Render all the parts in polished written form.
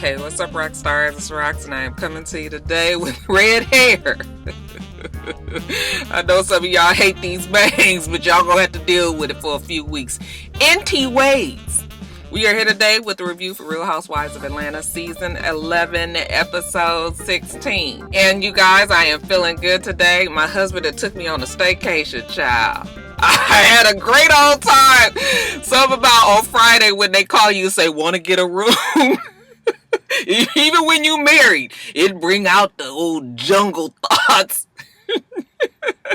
Hey, what's up, rock stars? It's Rox, and I am coming to you today with red hair. I know some of y'all hate these bangs, but y'all gonna have to deal with it for a few weeks. NT Waves. We are here today with a review for Real Housewives of Atlanta, Season 11, Episode 16. And you guys, I am feeling good today. My husband had took me on a staycation, child. I had a great old time. Something about on Friday when they call you and say, want to get a room? Even when you married, it bring out the old jungle thoughts.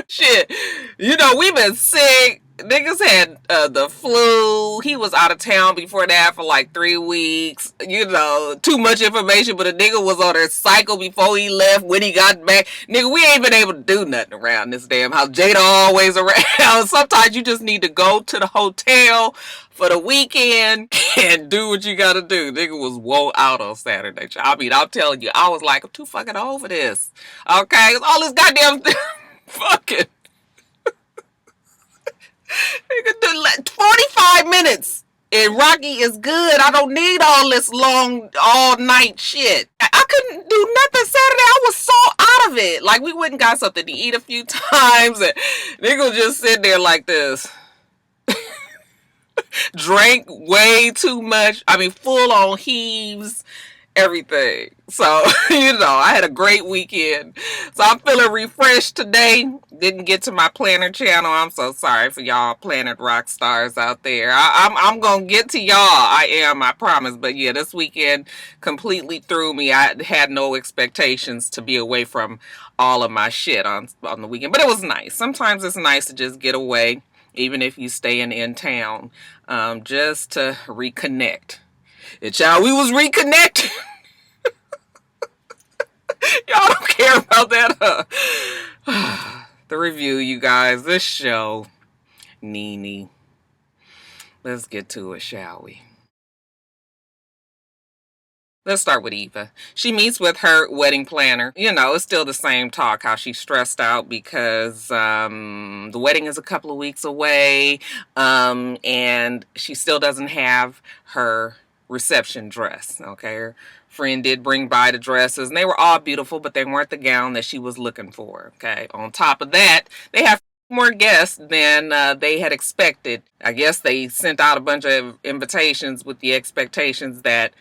Shit, you know, we've been sick. Niggas had the flu. He was out of town before that for like 3 weeks. You know, too much information, but a nigga was on a cycle before he left. When he got back, nigga, we ain't been able to do nothing around this damn house. Jada always around. Sometimes you just need to go to the hotel for the weekend and do what you gotta do. Nigga was woe out on Saturday. I mean, I'm telling you, I was like, I'm too fucking over this. Okay? It's all this goddamn fucking nigga do 45 minutes and Rocky is good. I don't need all this long all night shit. I couldn't do nothing Saturday. I was so out of it. Like, we went and got something to eat a few times and nigga was just sitting there like this. Drank way too much. I mean, full on heaves, everything. So, you know, I had a great weekend. So I'm feeling refreshed today. Didn't get to my planner channel. I'm so sorry for y'all planet rock stars out there. I'm going to get to y'all. I promise. But yeah, this weekend completely threw me. I had no expectations to be away from all of my shit on the weekend. But it was nice. Sometimes it's nice to just get away, even if you staying in town, just to reconnect. And y'all, we was reconnecting. Y'all don't care about that, huh? The review, you guys. This show, Nene. Let's get to it, shall we? Let's start with Eva. She meets with her wedding planner. You know, it's still the same talk, how she's stressed out because the wedding is a couple of weeks away, and she still doesn't have her reception dress, okay? Her friend did bring by the dresses, and they were all beautiful, but they weren't the gown that she was looking for, okay? On top of that, they have more guests than they had expected. I guess they sent out a bunch of invitations with the expectations that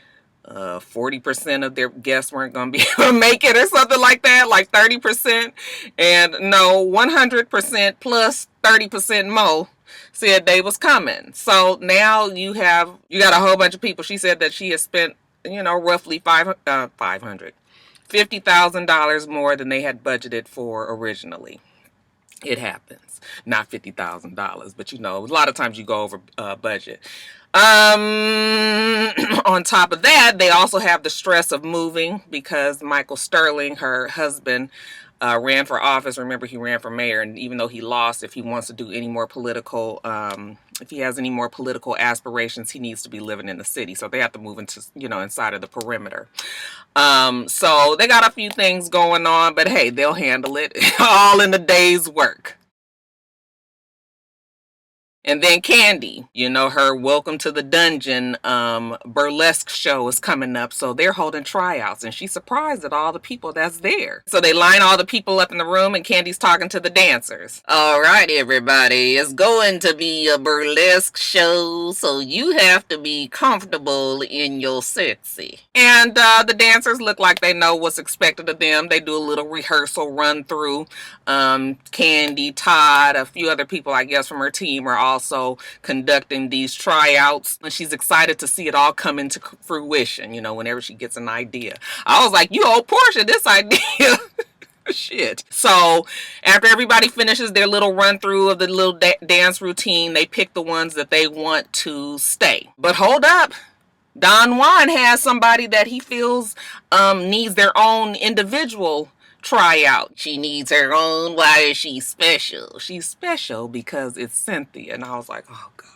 40% of their guests weren't going to be able to make it or something like that, like 30%. And no, 100% plus 30% more said they was coming. So now you got a whole bunch of people. She said that she has spent, you know, roughly $50,000 more than they had budgeted for originally. It happens. Not $50,000, but you know, a lot of times you go over budget. On top of that, they also have the stress of moving because Michael Sterling, her husband, ran for office. Remember, he ran for mayor, and even though he lost, if he wants to do any more political, if he has any more political aspirations, he needs to be living in the city. So they have to move into, you know, inside of the perimeter. So they got a few things going on, but hey, they'll handle it all in a day's work. And then Kandi, you know, her Welcome to the Dungeon burlesque show is coming up. So they're holding tryouts, and she's surprised at all the people that's there. So they line all the people up in the room, and Kandi's talking to the dancers. All right, everybody, it's going to be a burlesque show, so you have to be comfortable in your sexy. And the dancers look like they know what's expected of them. They do a little rehearsal run through. Kandi, Todd, a few other people, I guess, from her team are also conducting these tryouts, and she's excited to see it all come into fruition, you know, whenever she gets an idea. I was like, you owe Portia this idea. Shit. So after everybody finishes their little run through of the little dance routine, they pick the ones that they want to stay. But hold up. Don Juan has somebody that he feels needs their own individual tryout. She needs her own. Why is she special? She's special because it's Cynthia. And I was like, oh God.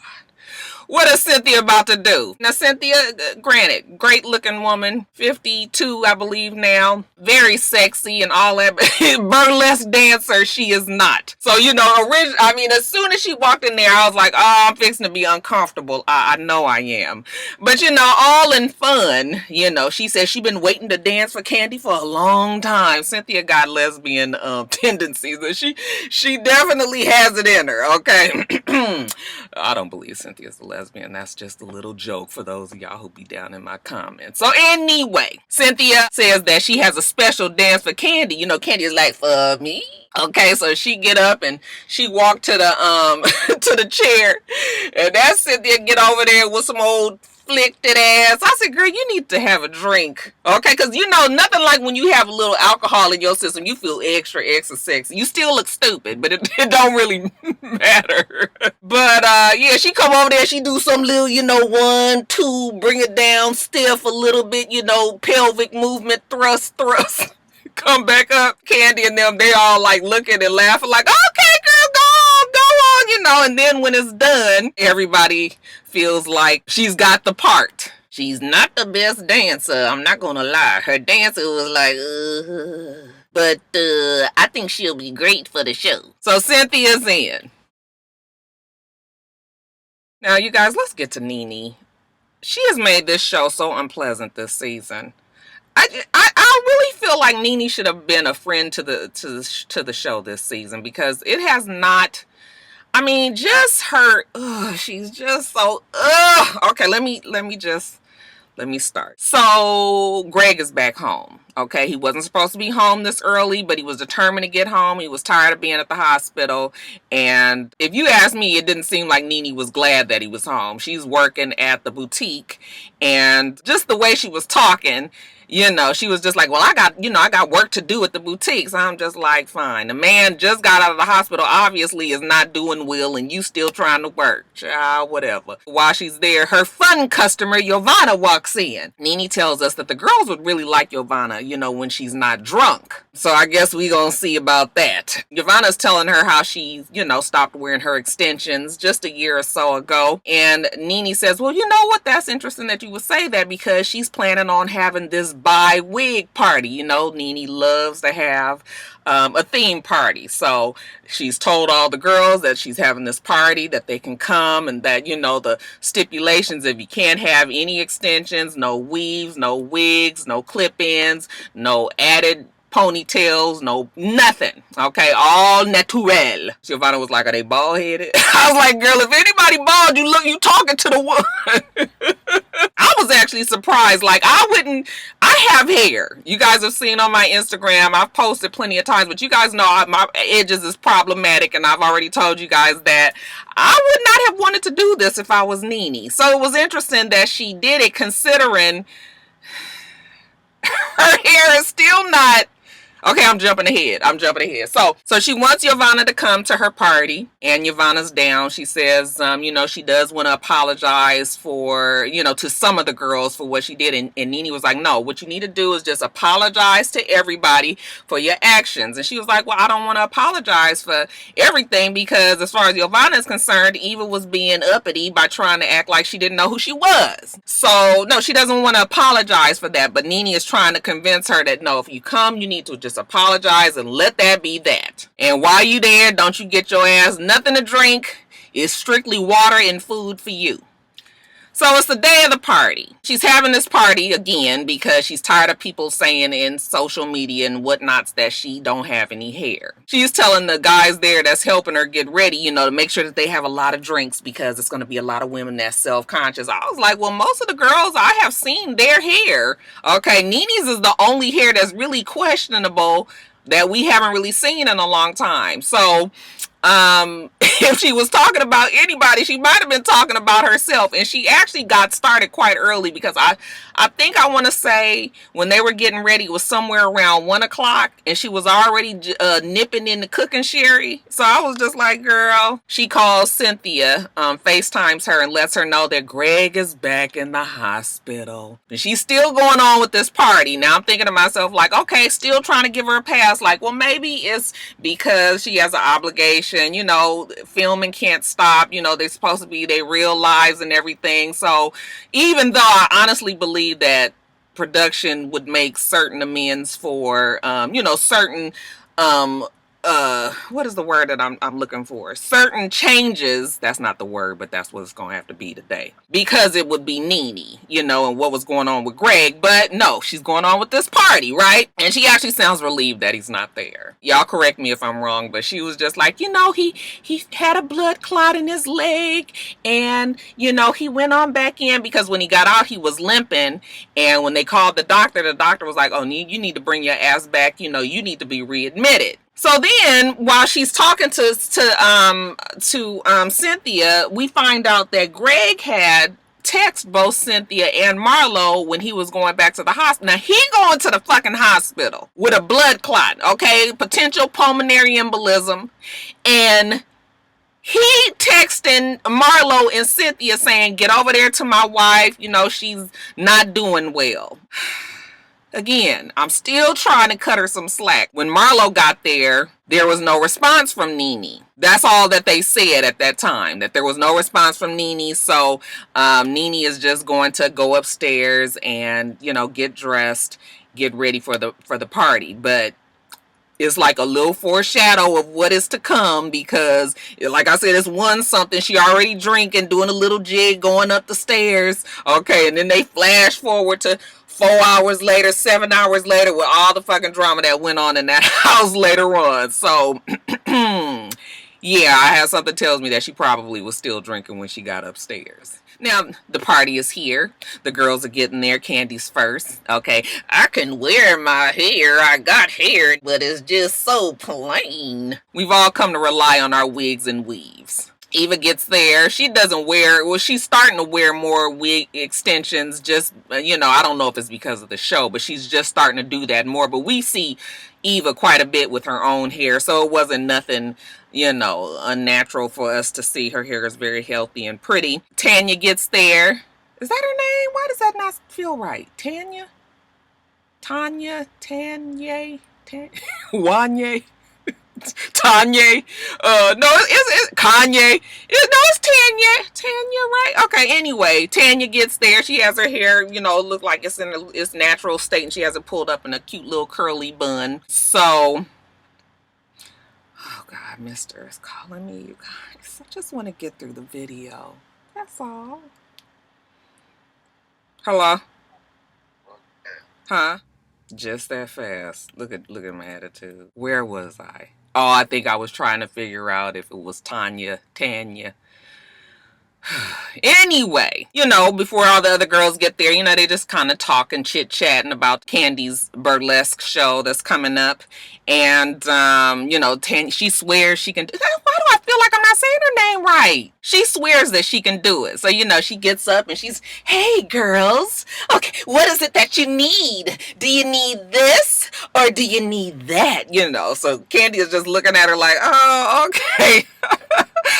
What is Cynthia about to do? Now, Cynthia, granted, great looking woman, 52, I believe now, very sexy and all that. Burlesque dancer, she is not. So, you know, I mean, as soon as she walked in there, I was like, oh, I'm fixing to be uncomfortable. I know I am. But, you know, all in fun, you know, she said she's been waiting to dance for Kandi for a long time. Cynthia got lesbian tendencies, and she definitely has it in her, okay? I don't believe Cynthia's a lesbian. That's just a little joke for those of y'all who be down in my comments. So anyway, Cynthia says that she has a special dance for Kandi. You know, Kandi is like, for me? Okay, so she get up and she walk to the to the chair, and that's Cynthia get over there with some old flicked it ass. I said, girl, you need to have a drink. Okay, because you know, nothing like when you have a little alcohol in your system, you feel extra sexy. You still look stupid, but it don't really matter. But yeah, she come over there, she do some little, you know, 1, 2, bring it down, stiff a little bit, you know, pelvic movement, thrust. Come back up. Kandi and them, they all like looking and laughing like, okay, girl, go on, you know. And then when it's done, everybody feels like she's got the part. She's not the best dancer, I'm not gonna lie. Her dancer was like, but I think she'll be great for the show. So Cynthia's in. Now, you guys, let's get to Nene. She has made this show so unpleasant this season. I really feel like Nene should have been a friend to the show this season, because it has not. I mean, just her. She's just so. Okay, let me start. So Greg is back home. Okay, he wasn't supposed to be home this early, but he was determined to get home. He was tired of being at the hospital. And if you ask me, it didn't seem like Nene was glad that he was home. She's working at the boutique, and just the way she was talking, you know, she was just like, well, I got work to do at the boutique. So I'm just like, fine. The man just got out of the hospital, obviously is not doing well, and you still trying to work. Child, whatever. While she's there, her fun customer, Yovana, walks in. Nene tells us that the girls would really like Yovana, you know, when she's not drunk. So I guess we gonna see about that. Yovana's telling her how she, you know, stopped wearing her extensions just a year or so ago. And Nene says, well, you know what? That's interesting that you would say that, because she's planning on having this bi-wig party. You know, Nene loves to have a theme party. So she's told all the girls that she's having this party, that they can come, and that, you know, the stipulations, if you can't have any extensions, no weaves, no wigs, no clip-ins, no added ponytails, no nothing. Okay, all natural. Giovanna was like, are they bald headed? I was like, girl, if anybody bald, you talking to the one. I was actually surprised. Like, I have hair. You guys have seen on my Instagram, I've posted plenty of times, but you guys know my edges is problematic, and I've already told you guys that I would not have wanted to do this if I was Nene. So it was interesting that she did it, considering her hair is still not. Okay, I'm jumping ahead. So she wants Yovana to come to her party, and Yovana's down. She says, you know, she does want to apologize for, you know, to some of the girls for what she did. And Nene was like, no, what you need to do is just apologize to everybody for your actions. And she was like, well, I don't want to apologize for everything, because as far as Yovana is concerned, Eva was being uppity by trying to act like she didn't know who she was. So, no, she doesn't want to apologize for that. But Nene is trying to convince her that, no, if you come, you need to just apologize and let that be that. And while you there, don't you get your ass nothing to drink. It's strictly water and food for you. So it's the day of the party. She's having this party again because she's tired of people saying in social media and whatnots that she don't have any hair. She's telling the guys there that's helping her get ready, you know, to make sure that they have a lot of drinks, because it's going to be a lot of women that's self-conscious. I was like, well, most of the girls I have seen, their hair, okay, Nene's is the only hair that's really questionable that we haven't really seen in a long time. So if she was talking about anybody, she might have been talking about herself. And she actually got started quite early, because I I think I want to say when they were getting ready, it was somewhere around 1 o'clock, and she was already nipping in the cooking sherry. So I was just like, girl. She calls Cynthia, FaceTimes her and lets her know that Greg is back in the hospital. And she's still going on with this party. Now I'm thinking to myself, like, okay, still trying to give her a pass. Like, well, maybe it's because she has an obligation. You know, filming can't stop. You know, they're supposed to be their real lives and everything. So even though I honestly believe that production would make certain amends for, you know, certain, what is the word that I'm looking for? Certain changes. That's not the word, but that's what it's going to have to be today. Because it would be Nene, you know, and what was going on with Greg. But no, she's going on with this party, right? And she actually sounds relieved that he's not there. Y'all correct me if I'm wrong, but she was just like, you know, he had a blood clot in his leg, and, you know, he went on back in because when he got out, he was limping. And when they called the doctor was like, oh, you need to bring your ass back. You know, you need to be readmitted. So then, while she's talking to Cynthia, we find out that Greg had texted both Cynthia and Marlo when he was going back to the hospital. Now, he going to the fucking hospital with a blood clot, okay? Potential pulmonary embolism. And he texting Marlo and Cynthia saying, get over there to my wife. You know, she's not doing well. Again, I'm still trying to cut her some slack. When Marlo got there, there was no response from Nene. That's all that they said at that time, that there was no response from Nene. So Nene is just going to go upstairs and, you know, get dressed, get ready for the party. But it's like a little foreshadow of what is to come because, like I said, it's one something. She already drinking, doing a little jig, going up the stairs. Okay, and then they flash forward to 4 hours later, 7 hours later, with all the fucking drama that went on in that house later on. So, yeah, I have something tells me that she probably was still drinking when she got upstairs. Now, the party is here. The girls are getting there. Kandi's first. Okay, I can wear my hair. I got hair, but it's just so plain. We've all come to rely on our wigs and weaves. Eva gets there. She doesn't wear, well, she's starting to wear more wig extensions. Just, you know, I don't know if it's because of the show, but she's just starting to do that more. But we see Eva quite a bit with her own hair, so it wasn't nothing, you know, unnatural for us to see. Her hair is very healthy and pretty. Tanya gets there. Is that her name? Why does that not feel right? Tanya? Wanye? Tanya. No, it's Kanye. No, it's Tanya. Tanya, right? Okay, anyway, Tanya gets there. She has her hair, you know, look like it's in its natural state, and she has it pulled up in a cute little curly bun. So, oh God, Mister is calling me, you guys. I just want to get through the video. That's all. Hello? Huh? Just that fast. Look at my attitude. Where was I? Oh, I think I was trying to figure out if it was Tanya. Anyway, you know, before all the other girls get there, you know, they just kind of talking, chit-chatting about Kandi's burlesque show that's coming up. And, you know, she swears she can do that. Why do I feel like I'm not saying her name right? She swears that she can do it. So, you know, she gets up and she's, hey, girls. Okay, what is it that you need? Do you need this or do you need that? You know, so Kandi is just looking at her like, oh, okay.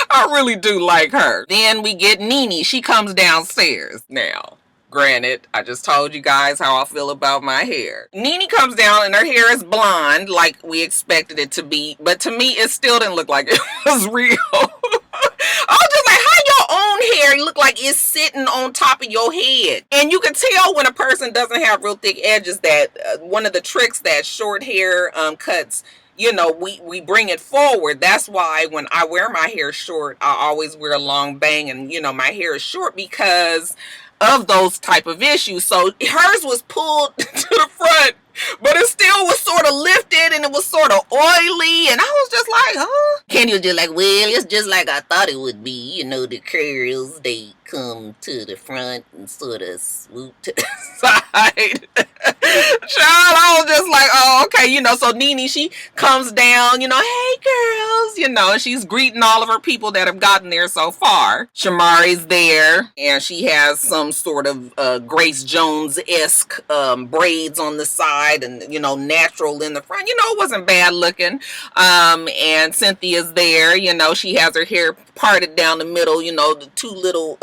I really do like her. Then we get Nene. She comes downstairs. Now, granted, I just told you guys how I feel about my hair. Nene comes down and her hair is blonde like we expected it to be. But to me, it still didn't look like it was real. I was just like, how your own hair look like it's sitting on top of your head? And you can tell when a person doesn't have real thick edges that one of the tricks that short hair cuts, you know, we bring it forward. That's why when I wear my hair short, I always wear a long bang, and, you know, my hair is short because of those type of issues. So hers was pulled to the front, but it still was sort of lifted and it was sort of oily, and I was just like, huh? Kandi was just like, well, it's just like I thought it would be. You know, the curls, they come to the front and sort of swoop to the side. Child, I was just like, oh, Okay, you know, so Nene, she comes down, you know, hey girls, you know, and she's greeting all of her people that have gotten there so far. Shamari's there, and she has some sort of Grace Jones-esque braids on the side and, you know, natural in the front. You know, it wasn't bad looking. And Cynthia's there, you know, she has her hair parted down the middle, you know, the two little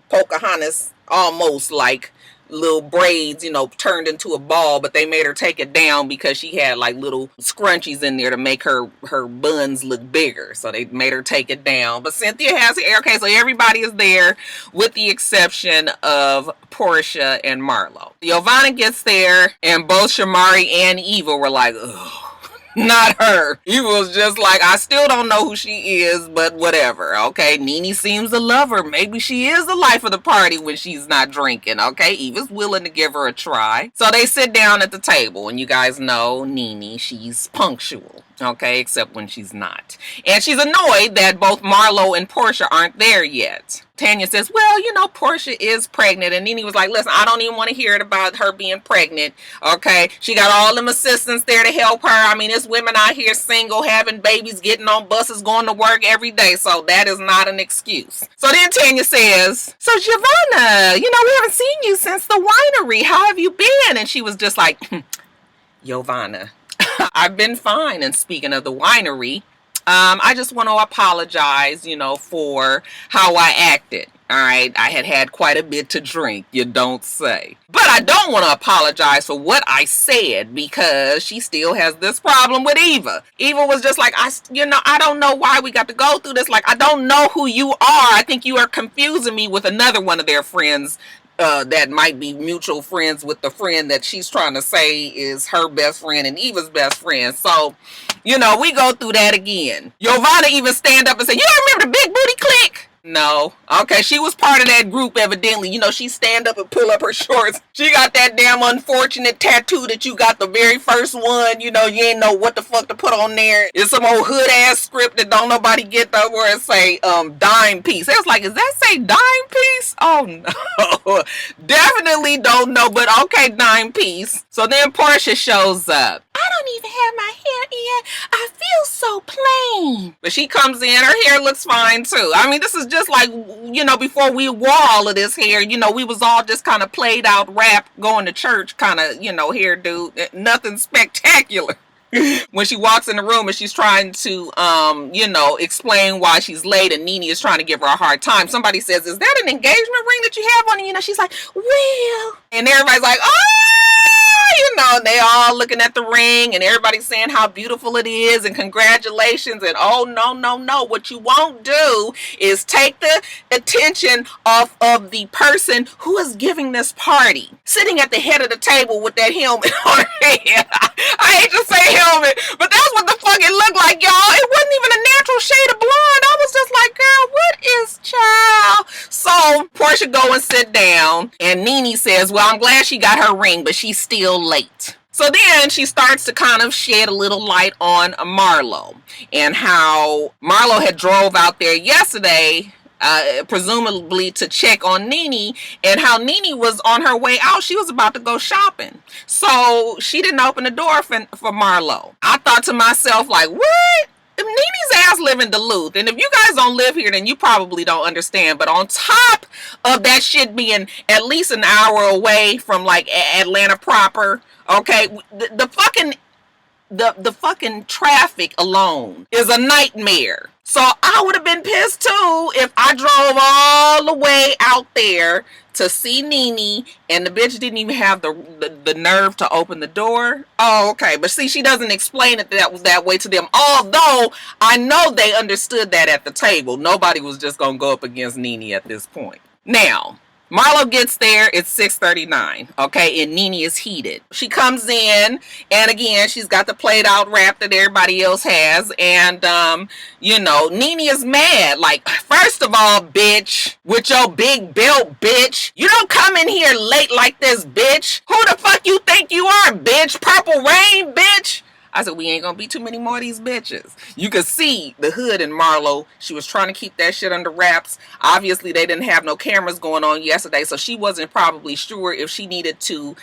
Pocahontas, almost like little braids, you know, turned into a ball, but they made her take it down because she had like little scrunchies in there to make her buns look bigger. So they made her take it down. But Cynthia has hair. Okay, so everybody is there with the exception of Portia and Marlo. Giovanna gets there, and both Shamari and Eva were like, ugh. Not her. He was just like, I still don't know who she is, but whatever. Okay, Nene seems to love her. Maybe she is the life of the party when she's not drinking. Okay, Eva's willing to give her a try. So they sit down at the table, and you guys know Nene, she's punctual. Okay, except when she's not. And she's annoyed that both Marlo and Portia aren't there yet. Tanya says, well, you know, Portia is pregnant. And Nene was like, listen, I don't even want to hear it about her being pregnant. Okay, she got all them assistants there to help her. I mean, there's women out here single, having babies, getting on buses, going to work every day. So that is not an excuse. So then Tanya says, so Giovanna, you know, we haven't seen you since the winery. How have you been? And she was just like, Giovanna, I've been fine. And speaking of the winery, I just want to apologize, you know, for how I acted. All right, I had quite a bit to drink, you don't say. But I don't want to apologize for what I said because she still has this problem with Eva. Eva was just like, I don't know why we got to go through this. Like, I don't know who you are. I think you are confusing me with another one of their friends. That might be mutual friends with the friend that she's trying to say is her best friend and Eva's best friend. So, you know, we go through that again. Giovanna even stand up and say, you don't remember the Big Booty Clique? No. Okay, she was part of that group evidently. You know, she stand up and pull up her shorts. She got that damn unfortunate tattoo that you got the very first one. You know, you ain't know what the fuck to put on there. It's some old hood ass script that don't nobody get though, where it say dime piece. It was like, does that say dime piece? Oh no. Definitely don't know, but okay, dime piece. So then Portia shows up. I don't even have my hair in. I feel so plain. But she comes in, her hair looks fine too. I mean, this is just like, you know, before we wore all of this hair, you know, we was all just kind of played out rap, going to church kind of, you know, hairdo. Nothing spectacular. When she walks in the room and she's trying to, you know, explain why she's late and Nene is trying to give her a hard time. Somebody says, is that an engagement ring that you have on? And, you know, she's like, well, and everybody's like, oh, you know, they all looking at the ring and everybody's saying how beautiful it is and congratulations. And oh, no. What you won't do is take the attention off of the person who is giving this party. Sitting at the head of the table with that helmet on her head. I hate to say helmet, but that's what the fuck it looked like, y'all. It wasn't even a natural shade of blonde. I was just like, girl, what is child? So Portia go and sit down, and Nene says, well, I'm glad she got her ring, but she's still late. So then she starts to kind of shed a little light on Marlo and how Marlo had drove out there yesterday, presumably to check on Nene, and how Nene was on her way out. She was about to go shopping. So she didn't open the door for Marlo. I thought to myself, like, what? Nene's ass live in Duluth, and if you guys don't live here, then you probably don't understand. But on top of that shit being at least an hour away from like Atlanta proper, okay, the fucking traffic alone is a nightmare. So I would have been pissed too if I drove all the way out there to see Nene and the bitch didn't even have the nerve to open the door. Oh, okay. But see, she doesn't explain it that was that way to them. Although I know they understood that at the table. Nobody was just going to go up against Nene at this point. Now, Marlo gets there, it's 6:39, okay, and Nene is heated. She comes in, and again, she's got the played out rap that everybody else has, and, you know, Nene is mad. Like, first of all, bitch, with your big belt, bitch, you don't come in here late like this, bitch. Who the fuck you think you are, bitch? Purple Rain, bitch? I said, we ain't gonna be too many more of these bitches. You could see the hood in Marlo. She was trying to keep that shit under wraps. Obviously, they didn't have no cameras going on yesterday, so she wasn't probably sure if she needed to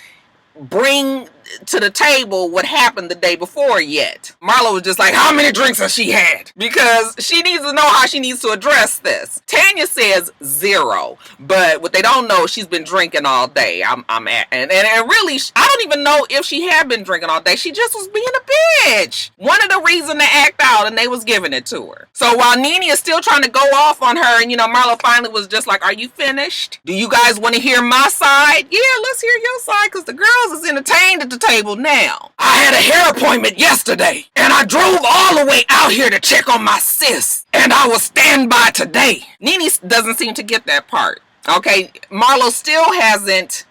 bring to the table what happened the day before yet. Marlo was just like, how many drinks has she had? Because she needs to know how she needs to address this. Tanya says 0, but what they don't know, she's been drinking all day. And really, I don't even know if she had been drinking all day. She just was being a bitch. One of the reasons to act out, and they was giving it to her. So while Nene is still trying to go off on her, and Marlo finally was just like, are you finished? Do you guys want to hear my side? Yeah, let's hear your side, because the girls is entertained at the table now. I had a hair appointment yesterday, and I drove all the way out here to check on my sis, and I was standby today. Nene doesn't seem to get that part. Okay, Marlo still hasn't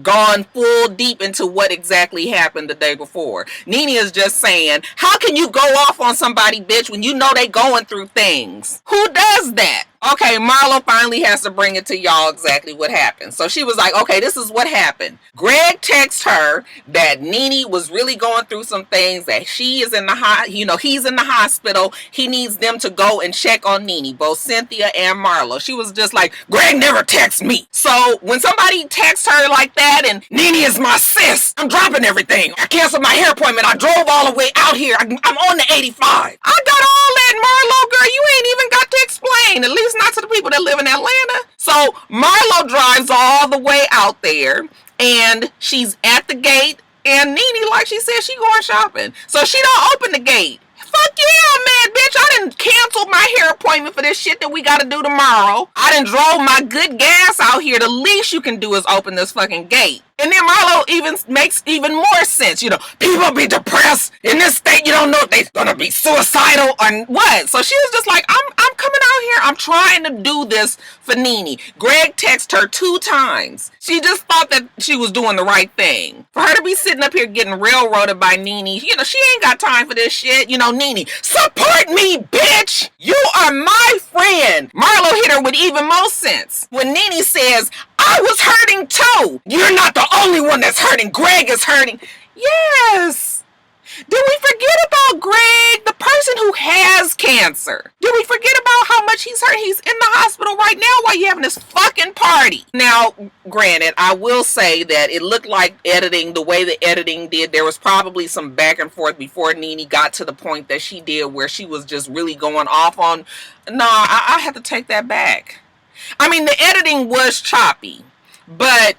gone full deep into what exactly happened the day before. Nene is just saying, how can you go off on somebody, bitch, when you know they going through things? Who does that? Okay, Marlo finally has to bring it to y'all exactly what happened. So she was like, okay, this is what happened. Greg texted her that Nene was really going through some things, that she is in the he's in the hospital. He needs them to go and check on Nene, both Cynthia and Marlo. She was just like, Greg never texts me. So when somebody texts her like that, and Nene is my sis, I'm dropping everything. I canceled my hair appointment. I drove all the way out here. I'm on the 85. I got all that, Marlo, girl. You ain't even got to explain. At least not to the people that live in Atlanta. So Marlo drives all the way out there, and she's at the gate, and Nene, like she said, she going shopping. So she don't open the gate. Fuck yeah, man, bitch. I done canceled my hair appointment for this shit that we gotta do tomorrow. I done drove my good gas out here. The least you can do is open this fucking gate. And then Marlo even makes even more sense. People be depressed in this state. You don't know if they're gonna be suicidal or what. So she was just like, I'm coming out here. I'm trying to do this for Nene. Greg texted her 2 times. She just thought that she was doing the right thing. For her to be sitting up here getting railroaded by Nene, she ain't got time for this shit. Nene, support me, bitch. You are my friend. Marlo hit her with even more sense when Nene says, I was hurting too. You're not the only one that's hurting. Greg is hurting. Yes. Did we forget about Greg, the person who has cancer? Did we forget about how much he's hurt? He's in the hospital right now while you're having this fucking party. Now, granted, I will say that it looked like the way the editing did, there was probably some back and forth before Nene got to the point that she did where she was just really going off on. No, I have to take that back. I mean, the editing was choppy, but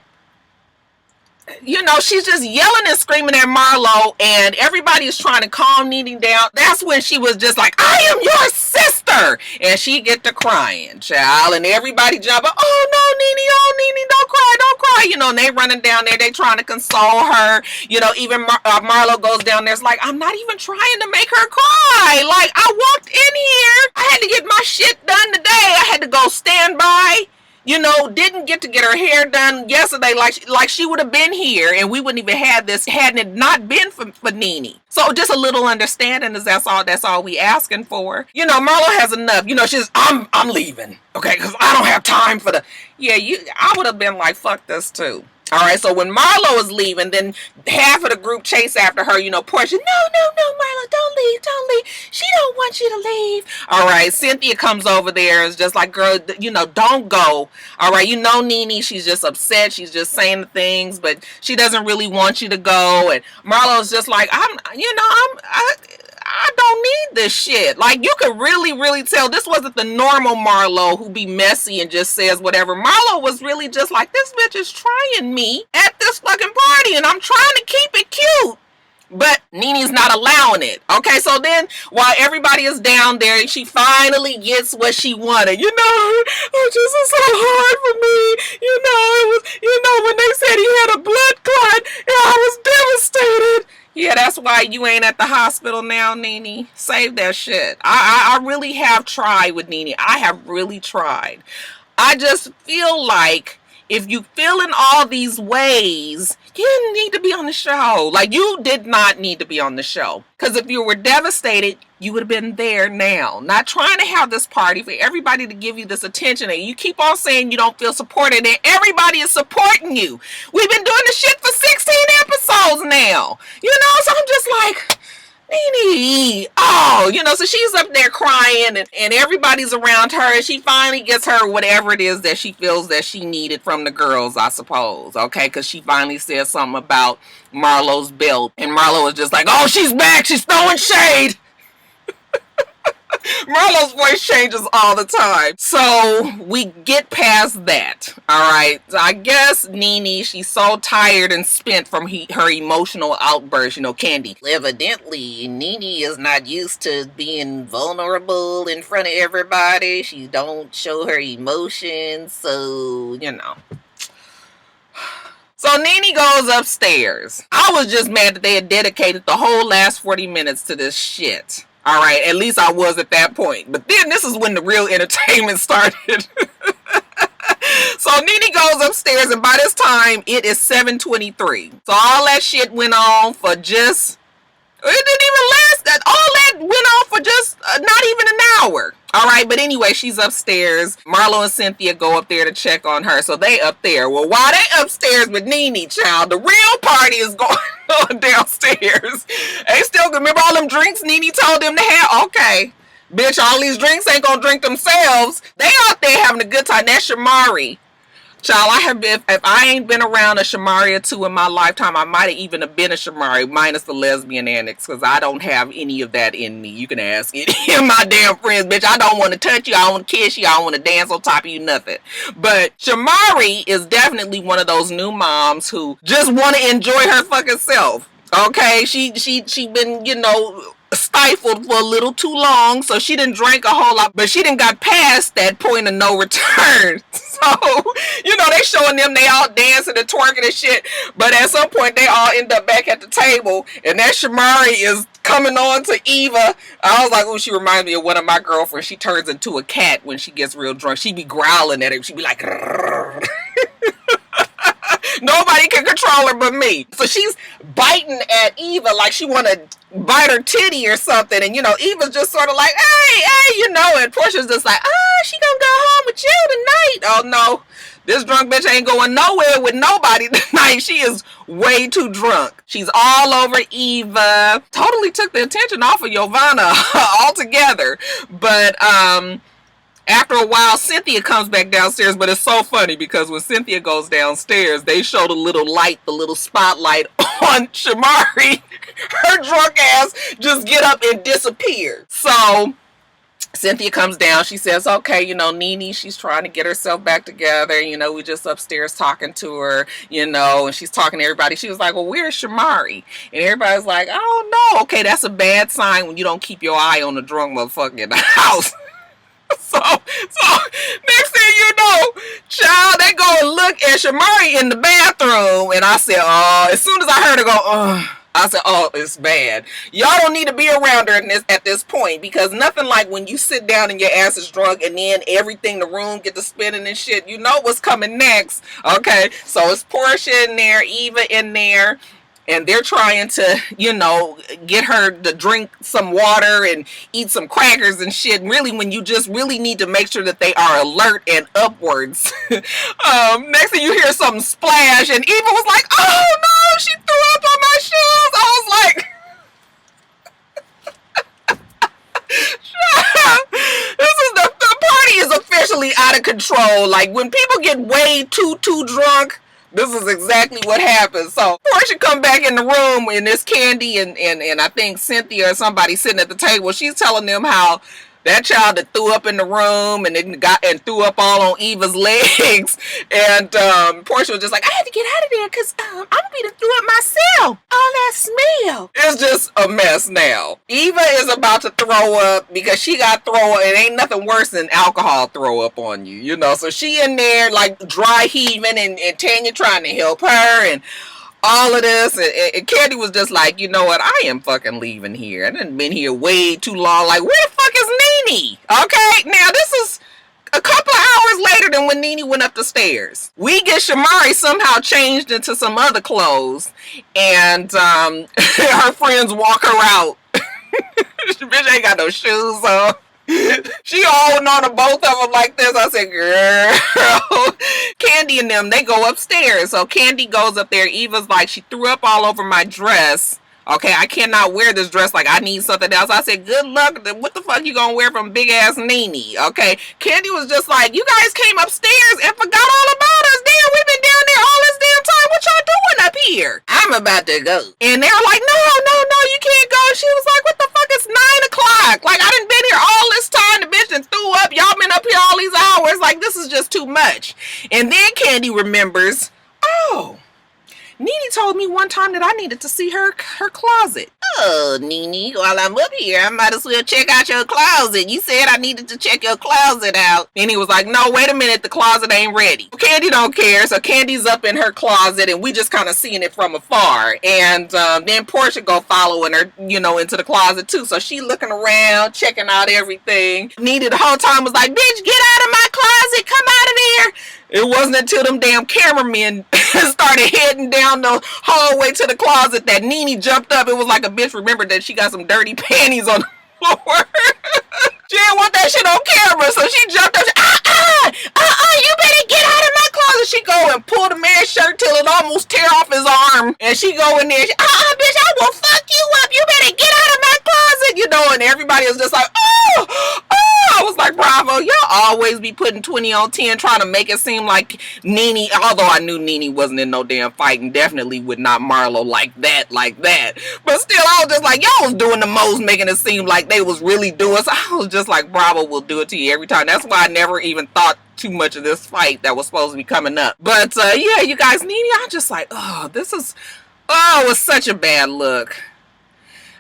she's just yelling and screaming at Marlo, and everybody is trying to calm Nene down. That's when she was just like, I am your sister. And she get to crying, child, and everybody jumping, oh no, Nene, don't cry. And they running down there, they trying to console her. Even Marlo goes down there, it's like, I'm not even trying to make her cry. Like, I walked in here, I had to get my shit done today. I had to go stand by. Didn't get to get her hair done yesterday like she would have been here, and we wouldn't even have this hadn't it not been for Nene. So just a little understanding is that's all we asking for. Marlo has enough. She's I'm leaving. Okay, because I don't have time for I would have been like, fuck this too. All right, so when Marlo is leaving, then half of the group chase after her, Portia, no, Marlo, don't leave. She don't want you to leave. All right, Cynthia comes over there and is just like, girl, don't go. All right, Nene, she's just upset. She's just saying the things, but she doesn't really want you to go. And Marlo's just like, I don't need this shit. Like, you could really, really tell this wasn't the normal Marlo who be messy and just says whatever. Marlo was really just like, this bitch is trying me at this fucking party, and I'm trying to keep it cute. But Nene's not allowing it. Okay, so then while everybody is down there, she finally gets what she wanted. Oh, this is so hard for me. It was, when they said he had a blood clot, I was devastated. Yeah, that's why you ain't at the hospital now, Nene. Save that shit. I really have tried with Nene. I have really tried. I just feel like if you feel in all these ways, you didn't need to be on the show. Like, you did not need to be on the show. Because if you were devastated, you would have been there now. Not trying to have this party for everybody to give you this attention. And you keep on saying you don't feel supported. And everybody is supporting you. We've been doing this shit for 16 episodes now. So I'm just like, Nene, oh, so she's up there crying and everybody's around her and she finally gets her whatever it is that she feels that she needed from the girls, I suppose, okay? Because she finally said something about Marlo's belt and Marlo was just like, oh, she's back, she's throwing shade. Marlo's voice changes all the time. So we get past that. All right. So I guess Nene, she's so tired and spent from her emotional outburst. Kandi. Evidently, Nene is not used to being vulnerable in front of everybody. She don't show her emotions. So, So Nene goes upstairs. I was just mad that they had dedicated the whole last 40 minutes to this shit. All right, at least I was at that point. But then this is when the real entertainment started. So Nene goes upstairs, and by this time, it is 7:23. So all that shit went on for just... It didn't even last. All that went on for just not even an hour. All right, but anyway, she's upstairs. Marlo and Cynthia go up there to check on her. So they up there. Well, while they upstairs with Nene, child, the real party is going on downstairs. They still remember all them drinks Nene told them to have? Okay. Bitch, all these drinks ain't gonna drink themselves. They out there having a good time. That's Shamari. Child, I have been, if I ain't been around a Shamari or two in my lifetime, I might have even been a Shamari, minus the lesbian annex, because I don't have any of that in me. You can ask any of my damn friends, bitch. I don't want to touch you. I don't want to kiss you. I don't want to dance on top of you, nothing. But Shamari is definitely one of those new moms who just want to enjoy her fucking self. Okay? She been, stifled for a little too long, so she didn't drink a whole lot, but she didn't got past that point of no return. So, they showing them they all dancing and twerking and shit, but at some point they all end up back at the table, and that Shamari is coming on to Eva. I was like, oh, she reminds me of one of my girlfriends. She turns into a cat when she gets real drunk. She be growling at him. She be like, nobody can control her but me. So she's biting at Eva like she want to bite her titty or something. And, Eva's just sort of like, hey, and Portia's just like, she gonna go home with you tonight. Oh, no. This drunk bitch ain't going nowhere with nobody tonight. She is way too drunk. She's all over Eva. Totally took the attention off of Giovanna altogether. But, after a while, Cynthia comes back downstairs, but it's so funny because when Cynthia goes downstairs, they show the little light, the little spotlight on Shamari. Her drunk ass just get up and disappear. So Cynthia comes down. She says, okay, Nene, she's trying to get herself back together. We just upstairs talking to her, and she's talking to everybody. She was like, well, where's Shamari? And everybody's like, oh, no. Okay, that's a bad sign when you don't keep your eye on the drunk motherfucker in the house. So next thing you know, child, they go and look at Shamari in the bathroom, and I said, oh, as soon as I heard her go, I said, oh, it's bad. Y'all don't need to be around her at this point, because nothing like when you sit down and your ass is drunk and then everything, the room get to spinning and shit, you know what's coming next. Okay, so it's Portia in there, Eva in there, and they're trying to, get her to drink some water and eat some crackers and shit. Really, when you just really need to make sure that they are alert and upwards. Next thing you hear something splash, and Eva was like, oh no, she threw up on my shoes. I was like... the party is officially out of control. Like, when people get way too drunk, this is exactly what happens. So Portia come back in the room, and there's Kandi and I think Cynthia or somebody sitting at the table. She's telling them how that child that threw up in the room and then threw up all on Eva's legs. And Portia was just like, I had to get out of there because I'm gonna throw up myself. All that smell. It's just a mess now. Eva is about to throw up because she got throw up. It ain't nothing worse than alcohol throw up on you, So she in there like dry heaving, and Tanya trying to help her and all of this, and Kandi was just like, you know what, I am fucking leaving here. I done been here way too long. Like, where the fuck is Nene? Okay, now this is a couple of hours later than when Nene went up the stairs. We get Shamari somehow changed into some other clothes, and her friends walk her out. Bitch ain't got no shoes on. She holding on to both of them like this. I said, girl. Kandi and them, they go upstairs. So Kandi goes up there. Eva's like, she threw up all over my dress. Okay, I cannot wear this dress. Like, I need something else. I said, good luck. What the fuck you gonna wear from big ass Nene? Okay, Kandi was just like, you guys came upstairs and forgot all about us. Damn, we've been down there all this damn time. What y'all doing up here? I'm about to go. And they were like, no, you can't go. She was like, what the fuck? It's 9 o'clock. Like, I done been here all this time. The bitch done threw up. Y'all been up here all these hours. Like, this is just too much. And then Kandi remembers, oh, Nene told me one time that I needed to see her closet. Oh, Nene, while I'm up here, I might as well check out your closet. You said I needed to check your closet out. Nene was like, no, wait a minute, the closet ain't ready. Kandi don't care, so Kandi's up in her closet, and we just kind of seeing it from afar. And then Portia go following her, you know, into the closet too. So she looking around, checking out everything. Nene the whole time was like, bitch, get out of my closet, come out of there. It wasn't until them damn cameramen started heading down the hallway to the closet that Nene jumped up. It was like a bitch remembered that she got some dirty panties on the floor. She didn't want that shit on camera, so she jumped up. You better get out of my closet. She go and pull the man's shirt till it almost tear off his arm. And she go in there, bitch, I will fuck you up. You better get out of my closet. You know, and everybody was just like, oh. I was like, bravo, y'all always be putting 20 on 10 trying to make it seem like Nene, although I knew Nene wasn't in no damn fight and definitely would not Marlo like that. But still, I was just like, y'all was doing the most, making it seem like they was really doing. So I was just like, bravo will do it to you every time. That's why I never even thought too much of this fight that was supposed to be coming up. But yeah, you guys, Nene, I'm just like, it was such a bad look.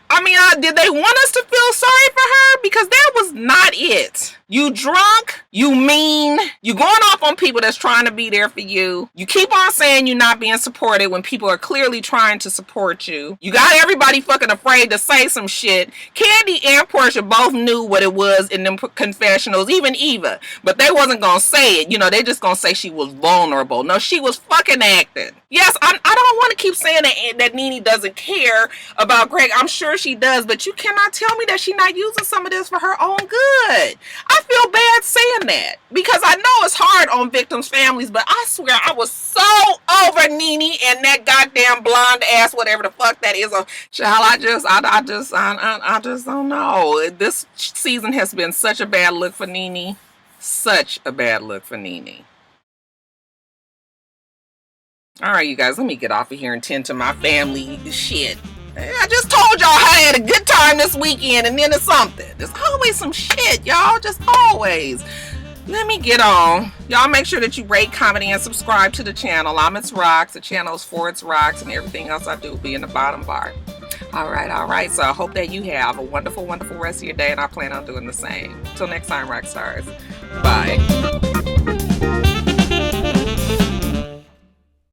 I mean, did they want us to feel sorry for her? Because that was not it. You drunk, you mean, you going off on people that's trying to be there for you. You keep on saying you're not being supported when people are clearly trying to support you. You got everybody fucking afraid to say some shit. Kandi and Portia both knew what it was in them confessionals, even Eva. But they wasn't gonna say it. You know, they just gonna say she was vulnerable. No, she was fucking acting. Yes, I don't want to keep saying that Nene doesn't care about Greg. I'm sure she does, but you cannot tell me that she's not using some of this for her own good. I feel bad saying that because I know it's hard on victims' families, but I swear I was so over Nene and that goddamn blonde ass, whatever the fuck that is. Child, I just don't know. This season has been such a bad look for Nene. Such a bad look for Nene. All right, you guys, let me get off of here and tend to my family shit. I just told y'all I had a good time this weekend, and then it's something. There's always some shit, y'all. Just always. Let me get on. Y'all make sure that you rate, comment, and subscribe to the channel. I'm itsrox. The channel is for itsrox, and everything else I do will be in the bottom bar. All right. So I hope that you have a wonderful, wonderful rest of your day, and I plan on doing the same. Till next time, rock stars. Bye.